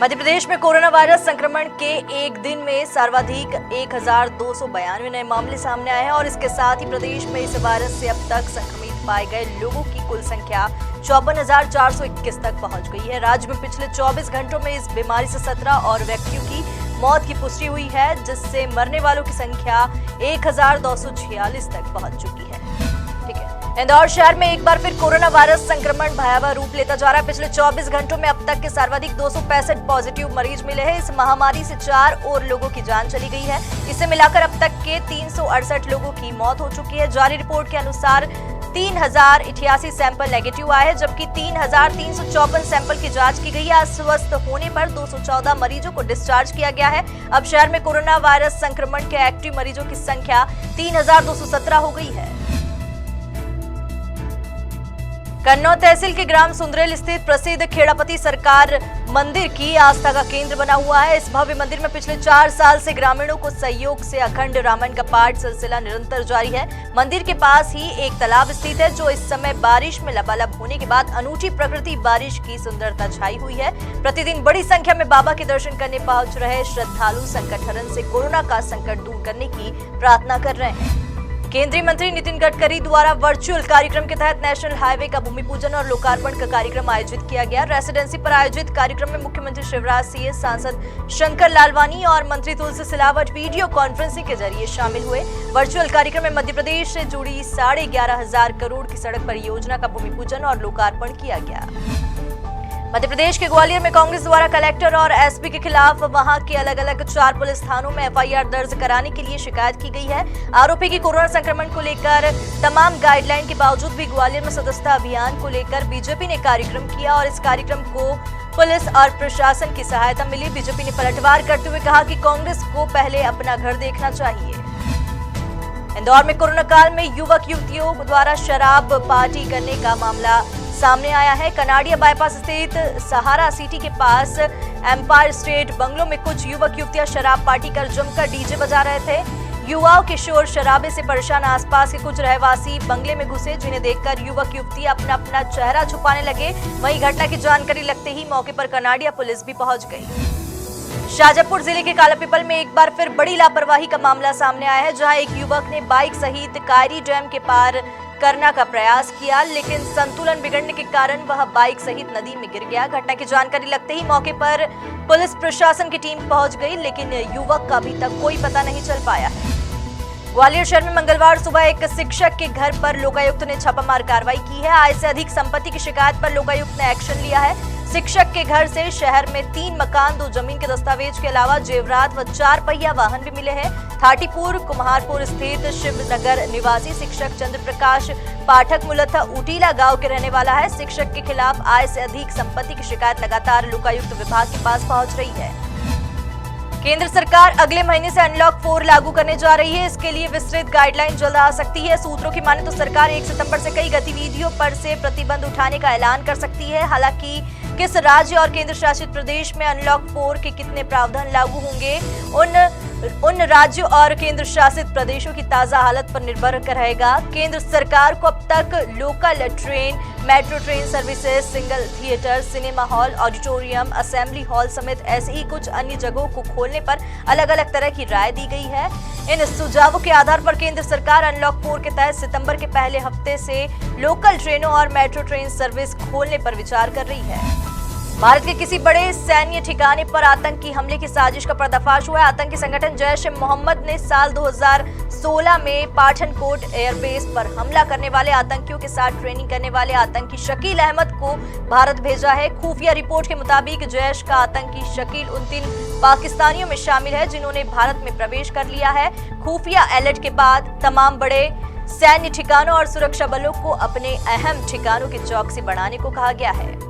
मध्य प्रदेश में corona virus संक्रमण के एक दिन में सर्वाधिक 1292 नए मामले सामने आए हैं और इसके साथ ही प्रदेश में इस वायरस से अब तक संक्रमित पाए गए लोगों की कुल संख्या 54,421 तक पहुंच गई है। राज्य में पिछले 24 घंटों में इस बीमारी से 17 और व्यक्तियों की मौत की पुष्टि हुई है, जिससे मरने वालों की संख्या 1246 तक पहुंच चुकी है। इंदौर शहर में एक बार फिर कोरोना वायरस संक्रमण भयावह रूप लेता जा रहा है। पिछले 24 घंटों में अब तक के सर्वाधिक 265 पॉजिटिव मरीज मिले हैं। इस महामारी से 4 और लोगों की जान चली गई है। इसे मिलाकर अब तक के 368 लोगों की मौत हो चुकी है। जारी रिपोर्ट के अनुसार 3088 सैंपल नेगेटिव आए हैं, जबकि 3354 सैंपल की जांच की गई है। आज स्वस्थ होने पर 214 मरीजों को डिस्चार्ज किया गया है। अब शहर में कोरोना वायरस संक्रमण के एक्टिव मरीजों की संख्या 3217 हो गई है। कन्नौज तहसील के ग्राम सुंदरेल स्थित प्रसिद्ध खेड़ापति सरकार मंदिर की आस्था का केंद्र बना हुआ है। इस भव्य मंदिर में पिछले 4 साल से ग्रामीणों को सहयोग से अखंड रामायण का पाठ सिलसिला निरंतर जारी है। मंदिर के पास ही एक तालाब स्थित है, जो इस समय बारिश में लबालब होने के बाद अनूठी प्रकृति बारिश की सुंदरता छाई हुई है। प्रतिदिन बड़ी संख्या में बाबा के दर्शन करने पहुंच रहे श्रद्धालु संकट हरण से कोरोना का संकट दूर करने की प्रार्थना कर रहे हैं। केंद्रीय मंत्री नितिन गडकरी द्वारा वर्चुअल कार्यक्रम के तहत नेशनल हाईवे का भूमि पूजन और लोकार्पण का कार्यक्रम आयोजित किया गया। रेसिडेंसी पर आयोजित कार्यक्रम में मुख्यमंत्री शिवराज सिंह, सांसद शंकर लालवानी और मंत्री तुलसी सिलावट वीडियो कॉन्फ्रेंसिंग के जरिए शामिल हुए। वर्चुअल कार्यक्रम में मध्य प्रदेश से जुड़ी 11,500 करोड़ की सड़क परियोजना का भूमि पूजन और लोकार्पण किया गया। मध्य प्रदेश के ग्वालियर में कांग्रेस द्वारा कलेक्टर और एसपी के खिलाफ वहां के अलग अलग 4 पुलिस थानों में एफआईआर दर्ज कराने के लिए शिकायत की गई है। आरोपी की कोरोना संक्रमण को लेकर तमाम गाइडलाइन के बावजूद भी ग्वालियर में सदस्यता अभियान को लेकर बीजेपी ने कार्यक्रम किया और इस कार्यक्रम को पुलिस और प्रशासन की सहायता मिली। बीजेपी ने पलटवार करते हुए कहा कि कांग्रेस को पहले अपना घर देखना चाहिए। इंदौर में कोरोना काल में युवक युवतियों द्वारा शराब पार्टी करने का मामला सामने आया है। कनाडिया बाईपास स्थित सहारा सिटी के पास एम्पायर स्टेट बंगलों में कुछ युवक युवतियां शराब पार्टी कर जमकर डीजे बजा रहे थे। युवाओं के शोर शराबे से परेशान आसपास के कुछ रहवासी बंगले में घुसे, जिन्हें देखकर युवक युवतियां अपना चेहरा छुपाने लगे। वहीं घटना की जानकारी लगते ही मौके पर कनाडिया पुलिस भी पहुंच गई। शाजापुर जिले के कालापीपल में एक बार फिर बड़ी लापरवाही का मामला सामने आया है, जहां एक युवक ने बाइक सहित कायरी डैम के पार करने का प्रयास किया, लेकिन संतुलन बिगड़ने के कारण वह बाइक सहित नदी में गिर गया। घटना की जानकारी लगते ही मौके पर पुलिस प्रशासन की टीम पहुंच गई, लेकिन युवक का अभी तक कोई पता नहीं चल पाया है। ग्वालियर शहर में मंगलवार सुबह एक शिक्षक के घर पर लोकायुक्त ने छापामार कार्रवाई की है। आय से अधिक संपत्ति की शिकायत पर लोकायुक्त ने एक्शन लिया है। शिक्षक के घर से शहर में 3 मकान, 2 जमीन के दस्तावेज के अलावा जेवरात व 4 पहिया वाहन भी मिले हैं। थाटीपुर कुम्हारपुर स्थित शिवनगर निवासी शिक्षक चंद्र प्रकाश पाठक मूलतः उटीला गांव के रहने वाला है। शिक्षक के खिलाफ आय से अधिक संपत्ति की शिकायत लगातार लोकायुक्त विभाग के पास पहुंच रही है। केंद्र सरकार अगले महीने से अनलॉक 4 लागू करने जा रही है। इसके लिए विस्तृत गाइडलाइन जल्द आ सकती है। सूत्रों की माने तो सरकार 1 सितंबर से कई गतिविधियों पर से प्रतिबंध उठाने का ऐलान कर सकती है। हालांकि किस राज्य और केंद्र शासित प्रदेश में अनलॉक 4 के कितने प्रावधान लागू होंगे, उन राज्यों और केंद्र शासित प्रदेशों की ताजा हालत पर निर्भर रहेगा। केंद्र सरकार को अब तक local train, metro train services, single theatre, cinema hall, auditorium, assembly hall समेत ऐसे ही कुछ अन्य जगहों को खोलने पर अलग अलग तरह की राय दी गई है। इन सुझावों के आधार पर केंद्र सरकार अनलॉक 4 के तहत सितंबर के पहले हफ्ते से लोकल ट्रेनों और मेट्रो ट्रेन सर्विस खोलने पर विचार कर रही है। भारत के किसी बड़े सैन्य ठिकाने पर आतंकी हमले की साजिश का पर्दाफाश हुआ है। आतंकी संगठन जैश ए मोहम्मद ने साल 2016 में पाठनकोट एयरबेस पर हमला करने वाले आतंकियों के साथ ट्रेनिंग करने वाले आतंकी शकील अहमद को भारत भेजा है। खुफिया रिपोर्ट के मुताबिक जैश का आतंकी शकील उन 3 पाकिस्तानियों में शामिल है जिन्होंने भारत में प्रवेश कर लिया है। खुफिया अलर्ट के बाद तमाम बड़े सैन्य ठिकानों और सुरक्षा बलों को अपने अहम ठिकानों की चौकसी बढ़ाने को कहा गया है।